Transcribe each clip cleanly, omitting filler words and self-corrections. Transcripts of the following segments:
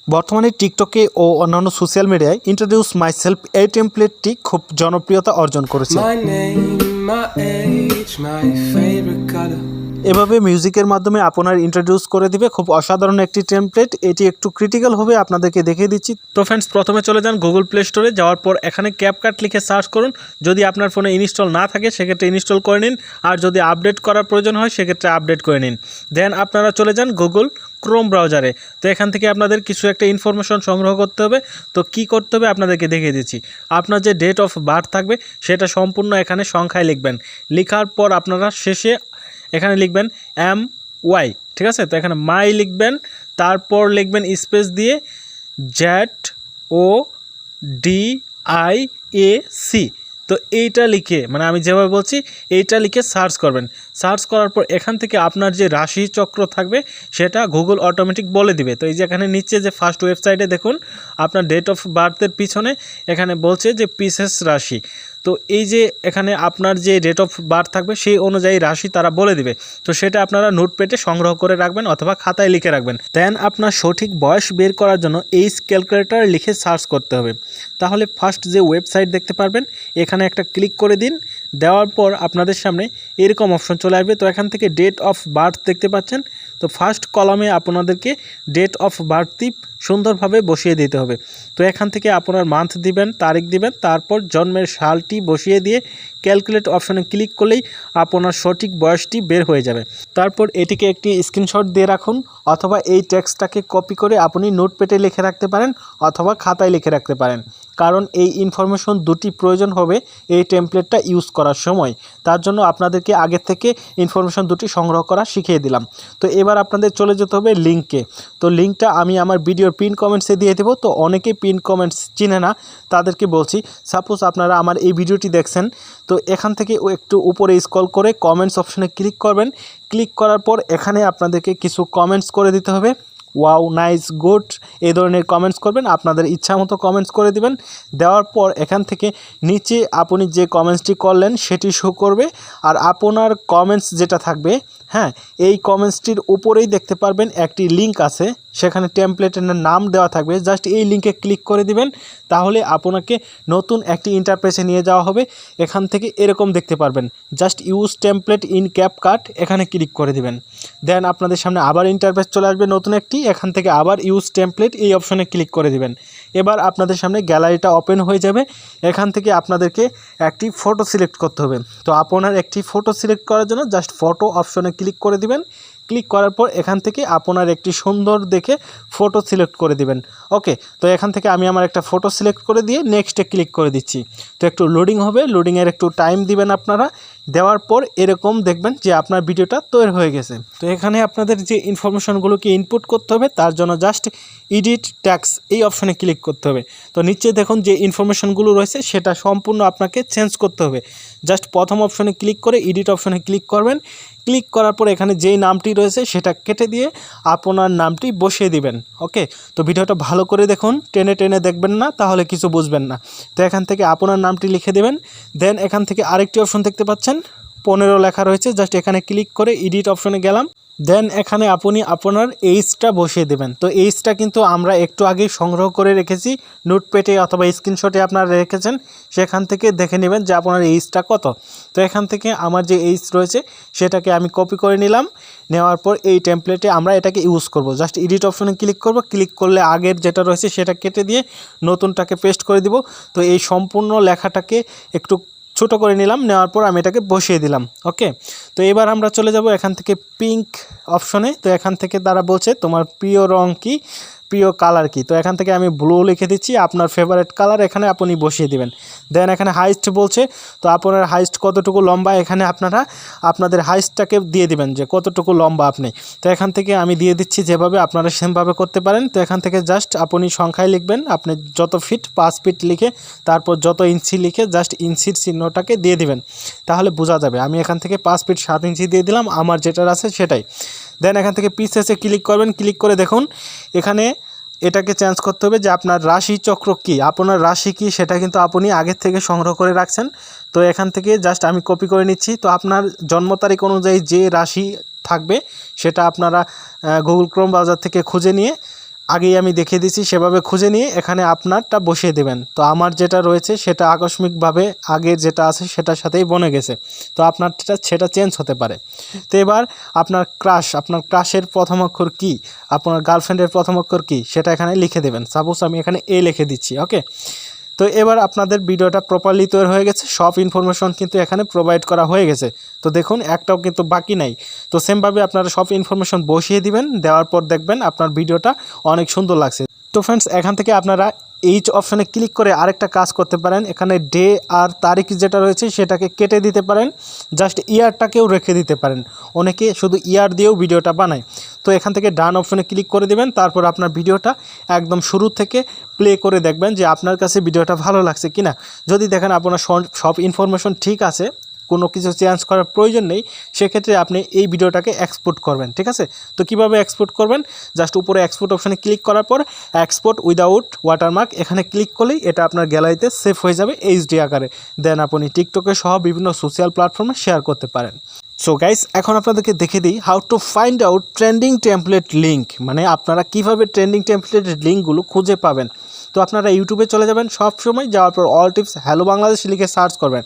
বর্তমানে টিকটকে ও অন্যান্য সোশ্যাল মিডিয়ায় ইন্ট্রোডিউস মাইসেলফ এই টেমপ্লেটটি খুব জনপ্রিয়তা অর্জন করেছে। এভাবে মিউজিকের মাধ্যমে আপনার ইন্ট্রোডিউস করে দিবে, খুব অসাধারণ একটি টেমপ্লেট। এটি একটু ক্রিটিক্যাল হবে, আপনাদেরকে দেখিয়ে দিচ্ছি। তো ফ্রেন্ডস, প্রথমে চলে যান গুগল প্লে স্টোরে, যাওয়ার পর এখানে ক্যাপকাট লিখে সার্চ করুন। যদি আপনার ফোনে ইনস্টল না থাকে সেক্ষেত্রে ইনস্টল করে নিন, আর যদি আপডেট করার প্রয়োজন হয় সেক্ষেত্রে আপডেট করে নিন। দেন আপনারা চলে যান গুগল ক্রোম ব্রাউজারে। তো এখান থেকে আপনাদের কিছু একটা ইনফরমেশন সংগ্রহ করতে হবে। তো কি করতে হবে আপনাদেরকে দেখিয়ে দিচ্ছি। আপনার যে ডেট অফ বার্থ থাকবে সেটা সম্পূর্ণ এখানে সংখ্যায় লিখবেন। লেখার পর আপনারা শেষে এখানে লিখবেন MY, ঠিক আছে। তো এখানে মাই লিখবেন, তারপর লিখবেন স্পেস দিয়ে ZODIAC। তো এইটা লিখে, মানে আমি যেভাবে বলছি এইটা লিখে সার্চ করবেন। সার্চ করার পর এখান থেকে আপনার যে রাশি চক্র থাকবে সেটা গুগল অটোমেটিক বলে দিবে। তো এই যে এখানে নিচে যে ফার্স্ট ওয়েবসাইটে দেখুন, আপনার ডেট অফ বার্থের পিছনে এখানে বলছে যে পিসেস রাশি। তো এই যে এখানে আপনার যে ডেট অফ বার্থ থাকবে সেই অনুযায়ী রাশি তারা বলে দিবে। তো সেটা আপনারা নোটপ্যাডে সংগ্রহ করে রাখবেন অথবা খাতায় লিখে রাখবেন। দেন আপনার সঠিক বয়স বের করার জন্য এইজ ক্যালকুলেটর লিখে সার্চ করতে হবে। তাহলে ফার্স্ট যে ওয়েবসাইট দেখতে পারবেন এখানে একটা ক্লিক করে দিন। দেওয়ার পর আপনাদের সামনে এরকম অপশন চলে আসবে। তো এখান থেকে ডেট অফ বার্থ দেখতে পাচ্ছেন। তো ফার্স্ট কলামে আপনাদেরকে ডেট অফ বার্থটি সুন্দরভাবে বসিয়ে দিতে হবে। তো এখান থেকে আপনার মান্থ দিবেন, তারিখ দিবেন, তারপর জন্মের সালটি বসিয়ে দিয়ে ক্যালকুলেট অপশনে ক্লিক করলেই আপনার সঠিক বয়সটি বের হয়ে যাবে। তারপর এটিকে একটি স্ক্রিনশট দিয়ে রাখুন, অথবা এই টেক্সটটাকে কপি করে আপনি নোটপ্যাডে লিখে রাখতে পারেন অথবা খাতায় লিখে রাখতে পারেন, কারণ এই ইনফরমেশন দুটি প্রয়োজন হবে এই টেমপ্লেটটা ইউজ করার সময়। তার জন্য আপনাদেরকে আগের থেকে ইনফরমেশন দুটি সংগ্রহ করা শিখিয়ে দিলাম। তো এবার আপনাদের চলে যেতে হবে লিঙ্কে। তো লিঙ্কটা আমি আমার ভিডিওর পিন কমেন্টসে দিয়ে দেবো। তো অনেকেই পিন কমেন্টস চিনে না, তাদেরকে বলছি, সাপোজ আপনারা আমার এই ভিডিওটি দেখছেন, তো এখান থেকে একটু উপরে স্ক্রল করে কমেন্টস অপশনে ক্লিক করবেন। ক্লিক করার পর এখানে আপনাদেরকে কিছু কমেন্টস করে দিতে হবে। ওয়াও, নাইস, গুড, এই ধরনের কমেন্টস করবেন। আপনাদের ইচ্ছা মতো কমেন্টস করে দিবেন। দেওয়ার পর এখান থেকে নিচে আপনি যে কমেন্টসটি করলেন সেটি শো করবে। আর আপনার কমেন্টস যেটা থাকবে, হ্যাঁ, এই কমেন্টসটির উপরেই দেখতে পারবেন একটি লিঙ্ক আছে, সেখানে টেমপ্লেটের নাম দেওয়া থাকবে। জাস্ট এই লিঙ্কে ক্লিক করে দিবেন, তাহলে আপনাকে নতুন একটি ইন্টারফেসে নিয়ে যাওয়া হবে। এখান থেকে এরকম দেখতে পারবেন, just use template in CapCut, এখানে ক্লিক করে দিবেন। দেন আপনাদের সামনে আবার ইন্টারফেস চলে আসবে নতুন একটি। এখান থেকে আবার ইউজ টেমপ্লেট এই অপশনে ক্লিক করে দিবেন। এবার আপনাদের সামনে গ্যালারিটা ওপেন হয়ে যাবে। এখান থেকে আপনাদেরকে একটি ফটো সিলেক্ট করতে হবে। তো আপনার একটি ফটো সিলেক্ট করার জন্য জাস্ট ফটো অপশনে ক্লিক করে দিবেন। ক্লিক করার পর এখান থেকে আপনার একটি সুন্দর দেখে ফটো সিলেক্ট করে দিবেন। ওকে, তো এখান থেকে আমি আমার একটা ফটো সিলেক্ট করে দিয়ে নেক্সটে ক্লিক করে দিচ্ছি। তো একটু লোডিং হবে, লোডিংয়ের একটু টাইম দিবেন আপনারা। দেওয়ার পর এরকম দেখবেন যে আপনার ভিডিওটা তৈরি হয়ে গেছে। তো এখানে আপনাদের যে ইনফরমেশনগুলোকে ইনপুট করতে হবে তার জন্য জাস্ট এডিট ট্যাক্স এই অপশনে ক্লিক করতে হবে। তো নিচে দেখুন যে ইনফরমেশনগুলো রয়েছে সেটা সম্পূর্ণ আপনাকে চেঞ্জ করতে হবে। জাস্ট প্রথম অপশনে ক্লিক করে এডিট অপশনে ক্লিক করবেন। ক্লিক করার পর এখানে যেই নামটি রয়েছে সেটা কেটে দিয়ে আপনার নামটি বসিয়ে দিবেন। ওকে, তো ভিডিওটা ভালো করে দেখুন, টেনে টেনে দেখবেন না, তাহলে কিছু বুঝবেন না। তো এখান থেকে আপনার নামটি লিখে দেবেন। দেন এখান থেকে আরেকটি অপশন দেখতে পাচ্ছেন 15 লেখা রয়েছে, জাস্ট এখানে ক্লিক করে এডিট অপশনে গেলাম। দেন এখানে আপনি আপনার এইজটা বসিয়ে দেবেন। তো এইজটা কিন্তু আমরা একটু আগেই সংগ্রহ করে রেখেছি নোটপ্যাডে অথবা স্ক্রিনশটে আপনারা রেখেছেন, সেখান থেকে দেখে নেবেন যে আপনার এইজটা কত। তো এখান থেকে আমার যে এইজ রয়েছে সেটাকে আমি কপি করে নিলাম। নেওয়ার পর এই টেমপ্লেটে আমরা এটাকে ইউজ করব। জাস্ট এডিট অপশনে ক্লিক করব। ক্লিক করলে আগের যেটা রয়েছে সেটা কেটে দিয়ে নতুনটাকে পেস্ট করে দিব। তো এই সম্পূর্ণ লেখাটাকে একটু ছোটো করে নিলাম। নেওয়ার পর আমি এটাকে বসিয়ে দিলাম। ওকে, তো এবার আমরা চলে যাব এখান থেকে পিঙ্ক অপশনে। তো এখান থেকে তারা বলছে তোমার প্রিয় রং কি, প্রিয় কালার কি। তো এখান থেকে আমি ব্লু লিখে দিচ্ছি, আপনার ফেভারিট কালার এখানে আপনি বসিয়ে দিবেন। দেন এখানে হাইস্ট বলছে, তো আপনার হাইস্ট কতটুকু লম্বা, এখানে আপনারা আপনাদের হাইস্টটাকে দিয়ে দিবেন যে কতটুকু লম্বা আপনি। তো এখান থেকে আমি দিয়ে দিচ্ছি, যেভাবে আপনারা সেমভাবে করতে পারেন। তো এখান থেকে জাস্ট আপনি সংখ্যায় লিখবেন, আপনি যত ফিট 5 ফিট লিখে তারপর যত ইঞ্চি লিখে জাস্ট ইঞ্চির চিহ্নটাকে দিয়ে দিবেন, তাহলে বোঝা যাবে। আমি এখান থেকে 5 ফিট 7 ইঞ্চি দিয়ে দিলাম, আমার যেটা আছে সেটাই। দেন এখান থেকে পিসেসে ক্লিক করবেন। ক্লিক করে দেখুন এখানে এটাকে চেঞ্জ করতে হবে যে আপনার রাশি চক্র কি, আপনার রাশি কি সেটা কিন্তু আপনি আগের থেকে সংগ্রহ করে রাখছেন। তো এখান থেকে জাস্ট আমি কপি করে নিচ্ছি। তো আপনার জন্ম তারিখ অনুযায়ী যে রাশি থাকবে সেটা আপনারা গুগল ক্রোম ব্রাউজার থেকে খুঁজে নিয়ে আগেই আমি দেখিয়ে দিয়েছি, সেভাবে খুঁজে নিয়ে এখানে আপনারটা বসিয়ে দেবেন। তো আমার যেটা রয়েছে সেটা আকস্মিকভাবে আগে যেটা আছে সেটার সাথেই বনে গেছে, তো আপনারটা সেটা চেঞ্জ হতে পারে। তো এবার আপনার ক্রাশের প্রথম অক্ষর কী, আপনার গার্লফ্রেন্ডের প্রথম অক্ষর কী সেটা এখানে লিখে দেবেন। সাপোজ আমি এখানে এ লিখে দিচ্ছি, ওকে। তো এবার আপনাদের ভিডিওটা প্রপারলি তৈরি হয়ে গেছে, সব ইনফরমেশন কিন্তু এখানে প্রোভাইড করা হয়ে গেছে। তো দেখুন একটাও কিন্তু বাকি নাই। তো সেমভাবে আপনারা সব ইনফরমেশন বসিয়ে দিবেন, দেওয়ার পর দেখবেন আপনার ভিডিওটা অনেক সুন্দর লাগছে। তো ফ্রেন্ডস, এখান থেকে আপনারা এইচ অপশানে ক্লিক করে আরেকটা কাজ করতে পারেন। এখানে ডে আর তারিখ যেটা রয়েছে সেটাকে কেটে দিতে পারেন, জাস্ট ইয়ারটাকেও রেখে দিতে পারেন। অনেকে শুধু ইয়ার দিয়েও ভিডিওটা বানায়। তো এখান থেকে ডান অপশানে ক্লিক করে দেবেন, তারপর আপনার ভিডিওটা একদম শুরু থেকে প্লে করে দেখবেন যে আপনার কাছে ভিডিওটা ভালো লাগছে কিনা। যদি দেখেন আপনার সব ইনফরমেশন ঠিক আছে, কোনো কিছু চেঞ্জ করার প্রয়োজন নেই, সেক্ষেত্রে আপনি এই ভিডিওটাকে এক্সপোর্ট করবেন। ঠিক আছে, তো কিভাবে এক্সপোর্ট করবেন, জাস্ট উপরে এক্সপোর্ট অপশানে ক্লিক করার পর এক্সপোর্ট উইদাউট ওয়াটারমার্ক এখানে ক্লিক করলেই এটা আপনার গ্যালারিতে সেভ হয়ে যাবে এইচডি আকারে। দেন আপনি টিকটকে সহ বিভিন্ন সোশ্যাল প্ল্যাটফর্মে শেয়ার করতে পারেন। সো গাইস, এখন আপনাদেরকে দেখে দিই how to find out trending template link, মানে আপনারা কিভাবে ট্রেন্ডিং টেমপ্লেটের লিঙ্কগুলো খুঁজে পাবেন। তো আপনারা ইউটিউবে চলে যাবেন, সব সময় যাওয়ার পর অল টিপস হ্যালো বাংলাদেশ লিখে সার্চ করবেন।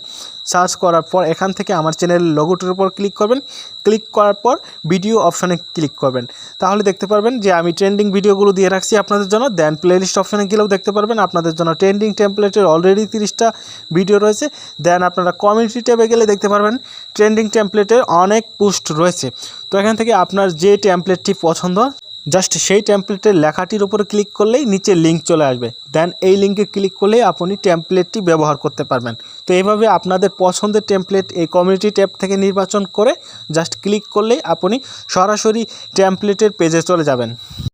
সার্চ করার পর এখান থেকে আমার চ্যানেলের লোগোটির উপর ক্লিক করবেন। ক্লিক করার পর ভিডিও অপশানে ক্লিক করবেন, তাহলে দেখতে পারবেন যে আমি ট্রেন্ডিং ভিডিওগুলো দিয়ে রাখছি আপনাদের জন্য। দেন প্লেলিস্ট অপশানে গেলেও দেখতে পারবেন আপনাদের জন্য ট্রেন্ডিং টেমপ্লেটের অলরেডি 30টা ভিডিও রয়েছে। দেন আপনারা কমিউনিটি ট্যাবে গেলে দেখতে পারবেন ট্রেন্ডিং টেমপ্লেটের অনেক পোস্ট রয়েছে। তো এখান থেকে আপনার যে টেমপ্লেটটি পছন্দ, জাস্ট সেই টেমপ্লেটের লেখাটির উপরে ক্লিক করলেই নিচে লিঙ্ক চলে আসবে। দেন এই লিঙ্কে ক্লিক করলেই আপনি টেমপ্লেটটি ব্যবহার করতে পারবেন। তো এইভাবে আপনাদের পছন্দের টেমপ্লেট এই কমিউনিটি ট্যাব থেকে নির্বাচন করে জাস্ট ক্লিক করলেই আপনি সরাসরি টেমপ্লেটের পেজে চলে যাবেন।